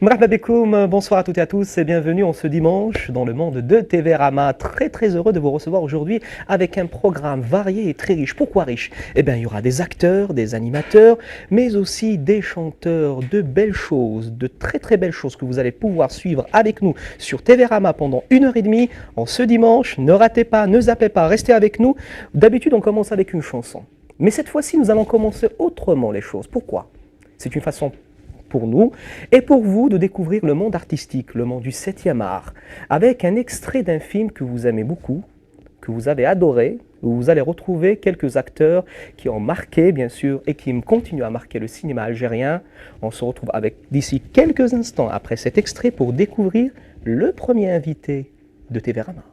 Marhaba bikoum, bonsoir à toutes et à tous et bienvenue en ce dimanche dans le monde de TV Rama. Très heureux de vous recevoir aujourd'hui avec un programme varié et très riche. Pourquoi riche? Eh bien, il y aura des acteurs, des animateurs, mais aussi des chanteurs, de belles choses, de très belles choses que vous allez pouvoir suivre avec nous sur TV Rama pendant 1h30 en ce dimanche. Ne ratez pas, ne zappez pas, restez avec nous. D'habitude, on commence avec une chanson. Mais cette fois-ci, nous allons commencer autrement les choses. Pourquoi? C'est une façon pour nous et pour vous de découvrir le monde artistique, le monde du 7e art, avec un extrait d'un film que vous aimez beaucoup, que vous avez adoré, où vous allez retrouver quelques acteurs qui ont marqué, bien sûr, et qui continuent à marquer le cinéma algérien. On se retrouve avec d'ici quelques instants après cet extrait pour découvrir le premier invité de TV Rama.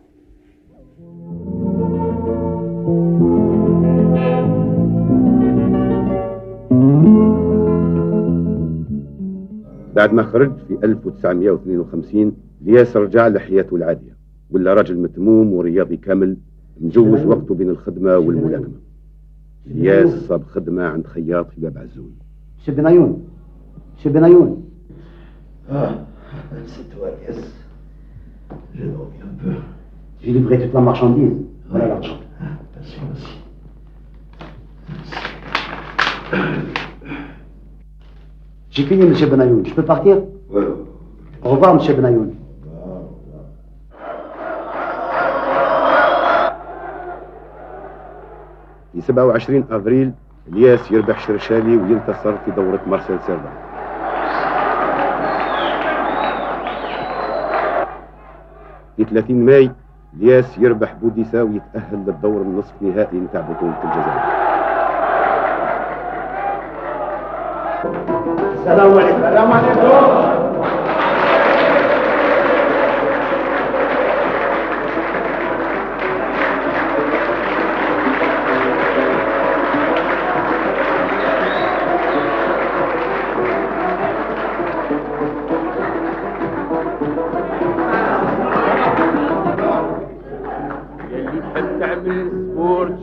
بعد ما خرج في 1952 الياس رجع لحياته العادية ولا راجل متموم ورياضي كامل مجوز وقته بين الخدمة والملاكمة. الياس صاب خدمة عند خياط في باب عزول. Monsieur Benayoun. Monsieur Benayoun. C'est toi, Elias. J'ai dormi un peu. J'ai livré toute la marchandise. Voilà l'argent. Merci, merci. J'ai fini, Monsieur Benayoun. Je peux partir? Ouais. Au revoir, Monsieur Benayoun. في 27 أفريل الياس يربح شرشالي وينتصر في دورة مارسيل سيرفان. في 30 ماي الياس يربح بوديسا ويتأهل للدور النصف نهائي نتاع بطولة الجزائر. السلام عليكم. السلام عليكم.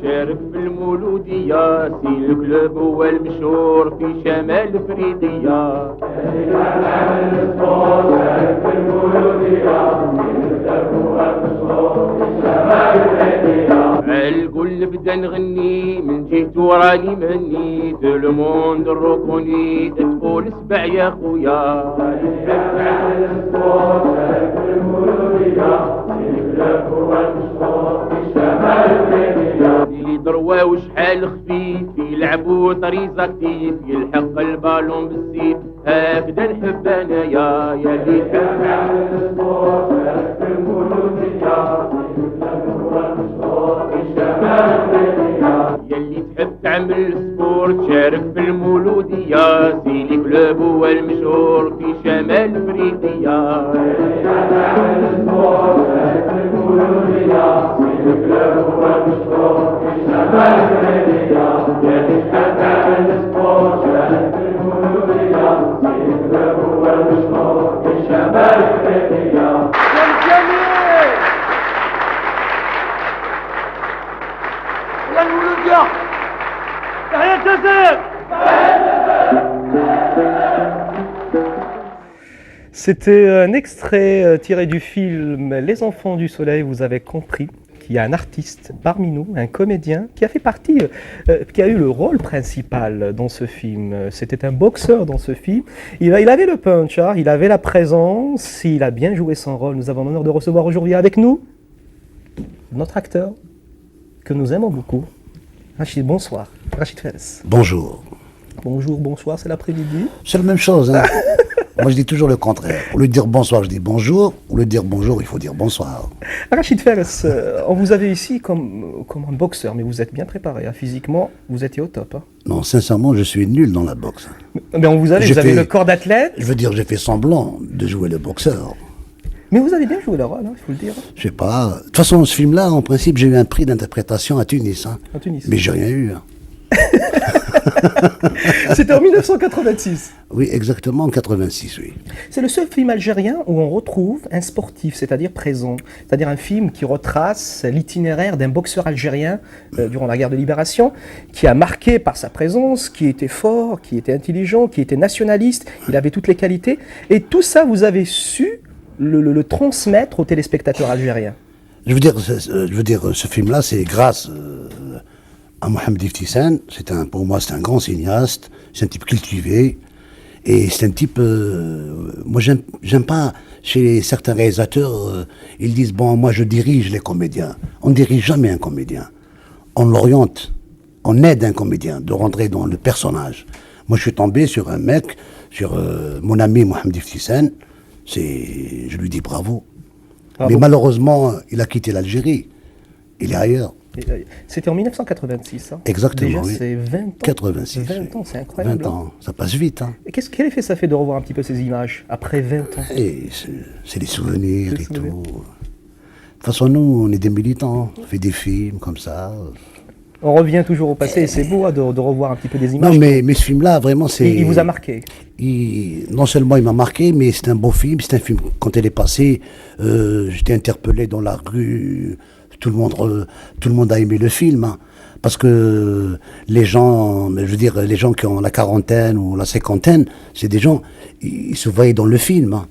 شارك في المولودية سي الكلوب هو المشهور في شمال افريقيا. الكل بدا نغني من جهته راني مهني دو لو موند الروكوني تقول سبع يا خويا. اللي دروا وشحال خفيف يلعبوا طريز اكتيف يلحق البالون بالسيف هكذا نحب انايا يا اللي تحب على السبور في المولودية يا اللي تحب تعمل السبور تشارك في المولودية سيلي كلوب هو المشهور في شمال افريقيا. C'était un extrait tiré du film Les Enfants du Soleil. Vous avez compris qu'il y a un artiste parmi nous, un comédien, qui a fait partie, qui a eu le rôle principal dans ce film. C'était un boxeur dans ce film. Il avait le punch, hein, il avait la présence, il a bien joué son rôle. Nous avons l'honneur de recevoir aujourd'hui avec nous notre acteur que nous aimons beaucoup. Rachid, bonsoir. Rachid Fels. Bonjour. Bonjour, bonsoir, c'est l'après-midi. C'est la même chose, hein. Moi, je dis toujours le contraire. Au lieu de dire bonsoir, je dis bonjour. Au lieu de dire bonjour, il faut dire bonsoir. Rachid Fels, on vous avait ici comme un boxeur, mais vous êtes bien préparé. Hein. Physiquement, vous étiez au top. Hein. Non, sincèrement, je suis nul dans la boxe. Mais on vous avez le corps d'athlète. Je veux dire, j'ai fait semblant de jouer le boxeur. Mais vous avez bien joué le rôle, hein, il faut le dire, Je sais pas. De toute façon, ce film-là, en principe, j'ai eu un prix d'interprétation à Tunis. Hein. à Tunis. Mais j'ai rien eu. Hein. C'était en 1986. Oui, exactement, en 86, oui. C'est le seul film algérien où on retrouve un sportif, c'est-à-dire présent. C'est-à-dire un film qui retrace l'itinéraire d'un boxeur algérien durant la guerre de libération, qui a marqué par sa présence, qui était fort, qui était intelligent, qui était nationaliste, il avait toutes les qualités. Et tout ça, vous avez su le transmettre aux téléspectateurs algériens. Je veux dire, ce film-là, c'est grâce à Mohamed Iftissane. Pour moi, c'est un grand cinéaste, c'est un type cultivé, et c'est un type... moi, j'aime pas, chez certains réalisateurs, ils disent, bon, moi, je dirige les comédiens. On ne dirige jamais un comédien. On l'oriente, on aide un comédien de rentrer dans le personnage. Moi, je suis tombé sur un mec, sur mon ami Mohamed Iftissane, je lui dis bravo. Bravo. Mais malheureusement, il a quitté l'Algérie. Il est ailleurs. C'était en 1986, hein. Exactement, Déjà, oui. c'est 20 ans. 86. 20 ans, c'est incroyable. 20 ans, ça passe vite. Hein. Et quel effet ça fait de revoir un petit peu ces images après 20 ans? Et c'est des souvenirs Des et souvenirs. tout. De toute façon, nous, on est des militants. On fait des films comme ça. On revient toujours au passé et c'est beau hein, de revoir un petit peu des images. Non, mais ce film-là, vraiment, c'est... Il vous a marqué. Non seulement il m'a marqué, mais c'est un beau film. C'est un film, quand elle est passée, j'étais interpellé dans la rue. Tout le monde a aimé le film. Hein, parce que les gens, je veux dire, les gens qui ont la quarantaine ou la cinquantaine, c'est des gens, ils se voyaient dans le film. Hein.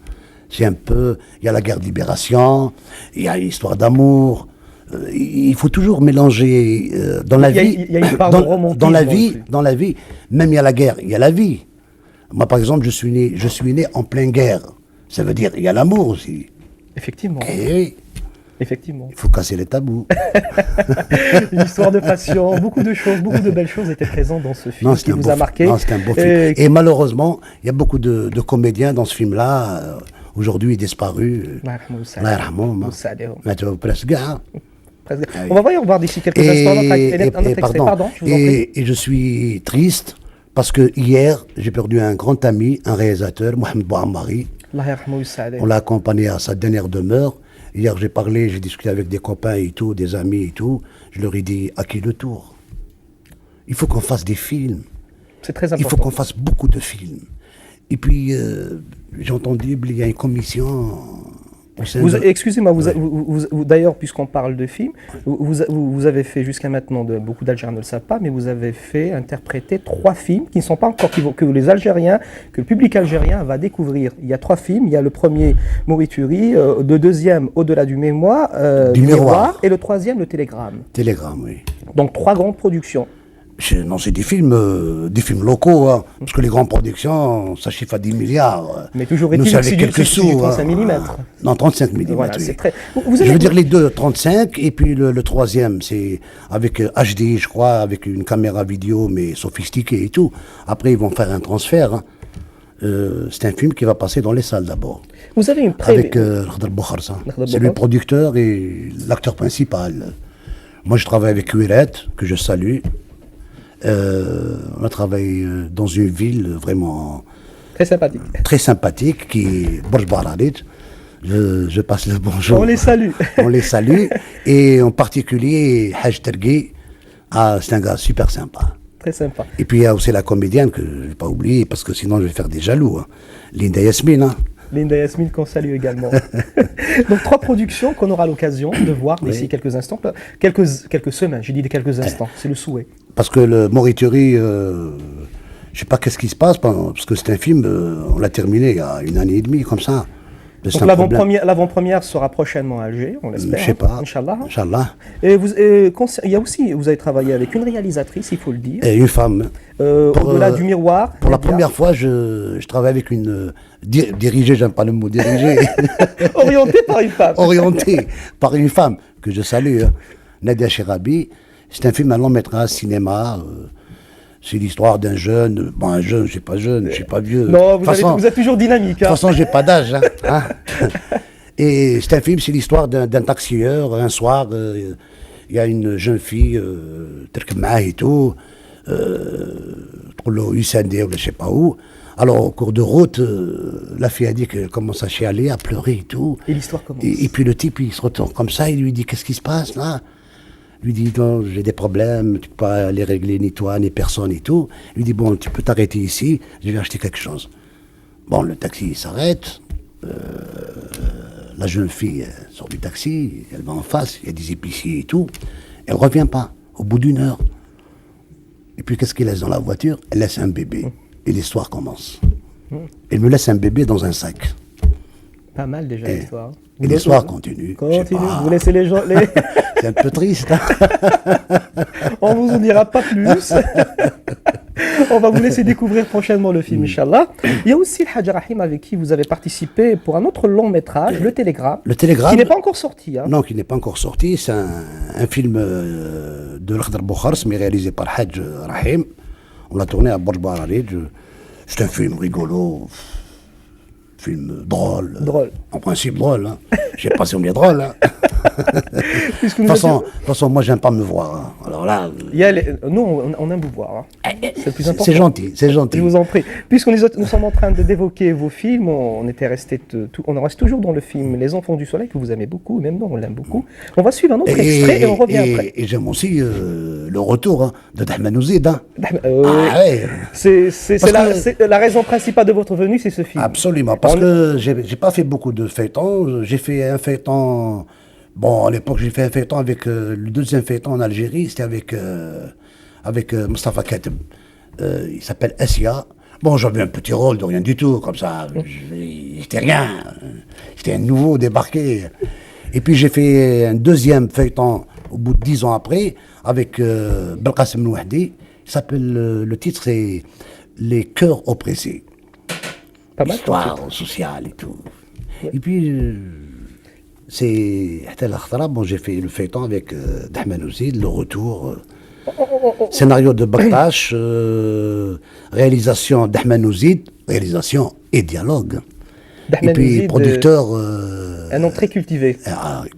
C'est un peu, il y a la guerre de libération, il y a l'histoire d'amour. Il faut toujours mélanger dans la vie. Il y a une part de romantisme dans aussi. la vie, même il y a la guerre, il y a la vie. Moi, par exemple, je suis né en pleine guerre. Ça veut dire il y a l'amour aussi. Effectivement. Et oui, Effectivement. il faut casser les tabous. Une histoire de passion, beaucoup de choses, beaucoup de belles choses étaient présentes dans ce film qui vous a marqué. Non, c'est un beau film. Et malheureusement, il y a beaucoup de comédiens dans ce film-là, aujourd'hui disparus. Allah yarhamhum, hein. Presque, hein. On va voir d'ici quelques instants notre extrait. Pardon, je vous en prie. Et je suis triste parce que hier, j'ai perdu un grand ami, un réalisateur, Mohamed Bouhammari. Allah yarhamou Saadeh. On l'a accompagné à sa dernière demeure. Hier, j'ai discuté avec des copains et tout, des amis et tout. Je leur ai dit, à qui le tour? Il faut qu'on fasse des films. C'est très important. Il faut qu'on fasse beaucoup de films. Et puis, j'ai entendu, il y a une commission... Excusez-moi, d'ailleurs, puisqu'on parle de films, vous avez fait jusqu'à maintenant, beaucoup d'Algériens ne le savent pas, mais vous avez fait interpréter 3 films qui ne sont pas encore, que les Algériens, que le public algérien va découvrir. Il y a 3 films, il y a le premier, Mourituri, le deuxième, Au-delà du mémoire, du miroir, et le troisième, le Télégramme. Télégramme, oui. Donc 3 grandes productions. Non, c'est des films locaux, hein, parce que les grandes productions, ça chiffre à 10 milliards. Mais toujours est-il que c'est du 35 mm. Non, 35 mm, Voilà, oui. c'est très... Je veux dire les deux, 35, et puis le troisième, c'est avec HD, je crois, avec une caméra vidéo, mais sophistiquée et tout. Après, ils vont faire un transfert. Hein. C'est un film qui va passer dans les salles d'abord. Vous avez une avec Khadr Bokharsa. C'est le producteur et l'acteur principal. Moi, je travaille avec Wiret, que je salue. On a travaillé dans une ville vraiment très sympathique qui est Borj Baralit. Je passe le bonjour. On les salue. On les salue. Et en particulier Haj Tergui, c'est un gars super sympa. Très sympa. Et puis il y a aussi la comédienne que je ne vais pas oublier parce que sinon je vais faire des jaloux. Hein. Linda Yasmine. Hein. Linda Yasmine qu'on salue également. Donc 3 productions qu'on aura l'occasion de voir d'ici quelques instants, quelques semaines, j'ai dit quelques instants, c'est le souhait. Parce que le Mourituri, je sais pas qu'est-ce qui se passe, parce que c'est un film, on l'a terminé il y a 1 année et demie, comme ça. Donc l'avant-première sera prochainement à Alger, on l'espère. Je sais pas. Inch'Allah. Inch'Allah. Et il y a aussi, vous avez travaillé avec une réalisatrice, il faut le dire. Et une femme. Au-delà du miroir. Pour la première fois, je travaille avec une... dirigée, j'aime pas le mot dirigée. Orientée par une femme. Orientée par une femme, que je salue, hein. Nadia Cherabi. C'est un film, un long métrage cinéma. C'est l'histoire d'un jeune. Bon, un jeune, je suis pas jeune, je suis pas vieux. Non, vous êtes toujours dynamique. De toute façon, j'ai pas d'âge. Hein. Et c'est un film, c'est l'histoire d'un taxieur. Un soir, il y a une jeune fille, et tout, je sais pas où. Alors, au cours de route, la fille a dit qu'elle commence à chialer, à pleurer et tout. Et l'histoire commence. Et puis le type, il se retourne comme ça, il lui dit, qu'est-ce qui se passe là? Il lui dit, non, j'ai des problèmes, tu peux pas les régler, ni toi, ni personne et tout. Il lui dit, bon, tu peux t'arrêter ici, je vais acheter quelque chose. Bon, le taxi s'arrête. La jeune fille sort du taxi, elle va en face, il y a des épiciers et tout. Elle ne revient pas, au bout d'une heure. Et puis qu'est-ce qu'elle laisse dans la voiture? Elle laisse un bébé. Et l'histoire commence. Elle me laisse un bébé dans un sac. Pas mal déjà l'histoire. Et l'histoire continue. Continue, Je sais pas. vous laissez les gens... C'est un peu triste. Hein. On vous en dira pas plus. On va vous laisser découvrir prochainement le film, Inch'Allah. Il y a aussi le Hadj Rahim avec qui vous avez participé pour un autre long métrage, Le Télégramme. Le Télégramme. Qui n'est pas encore sorti. Hein. Non, qui n'est pas encore sorti. C'est un film de l'Akhdar Boukhars, mais réalisé par Hadj Rahim. On l'a tourné à Borj Bararid. C'est un film rigolo. Film drôle. Drôle. En principe drôle. Hein. Je sais pas si on est drôle. Hein. De toute façon, moi, j'aime pas me voir. Hein. Alors là. Nous, on aime vous voir. Hein. C'est le plus important. C'est gentil, c'est gentil. Je vous en prie. Puisque nous sommes en train d'évoquer vos films, on en reste toujours dans le film Les Enfants du Soleil, que vous aimez beaucoup, même nous, on l'aime beaucoup. On va suivre un autre extrait et on revient après. Et j'aime aussi le retour de Dahman Ouzid. Hein. Ouais. C'est la raison principale de votre venue, c'est ce film. Absolument. Parce que j'ai pas fait beaucoup de feuilletons. J'ai fait un feuilleton. Bon, à l'époque, j'ai fait un feuilleton avec le deuxième feuilleton en Algérie, c'était avec Mustafa Kateb. Il s'appelle Assia. Bon, j'avais un petit rôle de rien du tout, comme ça. J'étais rien. J'étais un nouveau débarqué. Et puis j'ai fait un deuxième feuilleton au bout de 10 ans après, avec Belkacem Nouahdi. Il s'appelle, le titre, c'est Les cœurs oppressés. Pas mal. Histoire sociale et tout. Ouais. Et puis, bon, j'ai fait le feuilleton avec Dahman Ouzid, le retour. Scénario de Baktash, réalisation Dahman Ouzid, réalisation et dialogue. Dahman et puis Ouzid, producteur. Un nom très cultivé.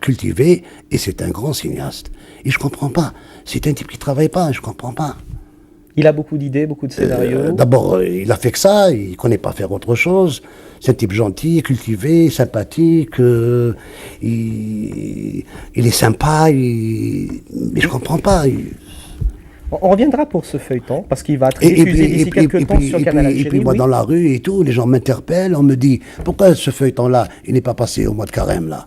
Cultivé, et c'est un grand cinéaste. Et je comprends pas. C'est un type qui travaille pas, je comprends pas. Il a beaucoup d'idées, beaucoup de scénarios. D'abord, il a fait que ça, il ne connaît pas faire autre chose. C'est un type gentil, cultivé, sympathique, il est sympa, mais je ne comprends pas. On reviendra pour ce feuilleton, parce qu'il va être diffusé d'ici quelques temps sur Canal Algérie. Et puis moi, dans la rue et tout, les gens m'interpellent, on me dit, pourquoi ce feuilleton-là, il n'est pas passé au mois de carême, là?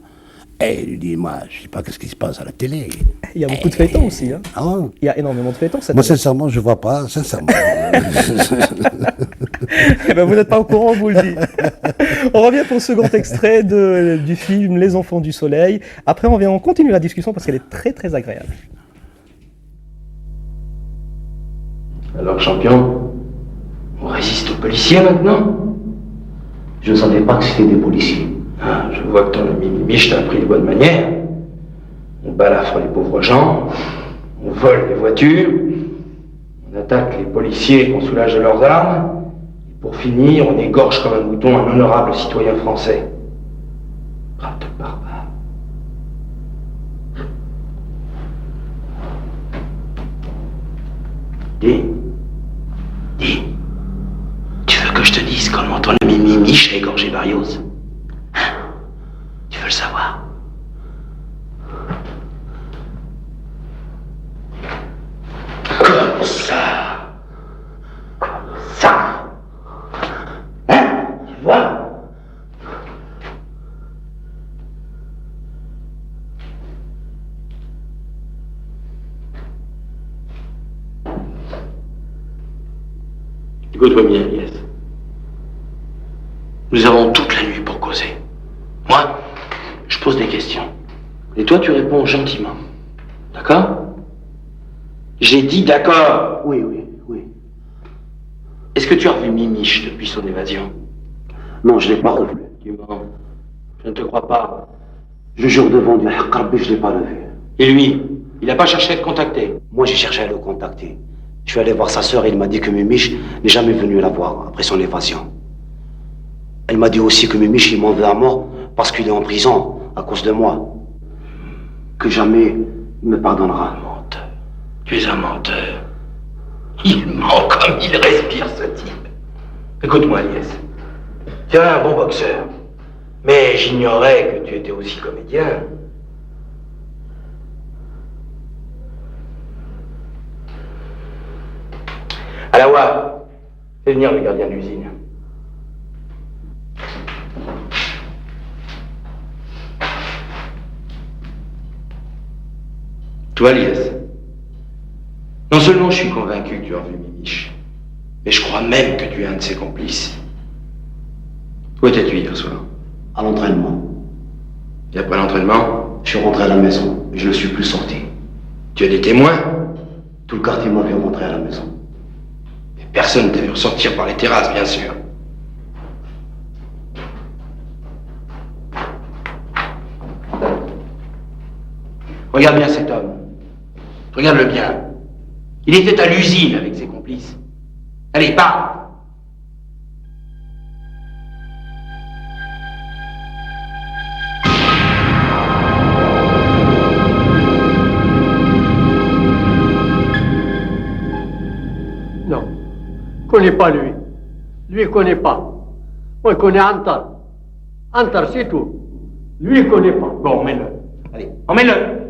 Et il dit, moi, je ne sais pas qu'est-ce qui se passe à la télé. Il y a beaucoup de feuilletons aussi. Hein. Ah ouais. Il y a énormément de feuilletons. Moi, sincèrement, je ne vois pas, sincèrement. Eh ben, vous n'êtes pas au courant, on vous le dit. On revient pour le second extrait du film Les Enfants du Soleil. Après, on continue la discussion parce qu'elle est très, très agréable. Alors, champion, on résiste aux policiers maintenant? Je ne savais pas que c'était des policiers. Ah, je vois que ton ami Mimiche t'a pris de bonne manière. On balafre les pauvres gens, on vole les voitures, on attaque les policiers qu'on soulage de leurs armes, et pour finir, on égorge comme un mouton un honorable citoyen français. Rate de barbare. Dis, tu veux que je te dise comment ton ami Mimiche a égorgé Barrios? Tu veux le savoir? Comme ça. Comme ça. Hein? Tu vois? Écoute-moi bien, Elias. Nous avons toute la nuit pour causer. Moi, je pose des questions. Et toi, tu réponds gentiment. D'accord? J'ai dit d'accord. Oui. Est-ce que tu as revu Mimiche depuis son évasion? Non, je ne l'ai pas revu. Tu mens. Je ne te crois pas. Je jure devant Dieu, je ne l'ai pas revu. Et lui, il n'a pas cherché à te contacter? Moi, j'ai cherché à le contacter. Je suis allé voir sa sœur et il m'a dit que Mimiche n'est jamais venu la voir après son évasion. Elle m'a dit aussi que Mimiche, il m'en veut à mort parce qu'il est en prison à cause de moi. Que jamais il me pardonnera. Menteur. Tu es un menteur. Il ment comme il respire, ce type. Écoute-moi, Lies. Tu es un bon boxeur. Mais j'ignorais que tu étais aussi comédien. Alawa, fais venir le gardien de l'usine. Toi, Lies, non seulement je suis convaincu que tu as revu Mimiche, mais je crois même que tu es un de ses complices. Où étais-tu hier soir? À l'entraînement. Et après l'entraînement, Je suis rentré à la maison et je ne suis plus sorti. tu as des témoins? Tout le quartier m'a vu rentrer à la maison. Et personne ne t'a vu ressortir par les terrasses, bien sûr. Regarde bien cet homme. Regarde-le bien. Il était à l'usine avec ses complices. Allez, parle! Non, je ne connais pas lui. Lui, il ne connaît pas. Moi, je connais Antar. Antar, c'est tout. Lui, il ne connaît pas. Bon, emmène-le. Allez, emmène-le!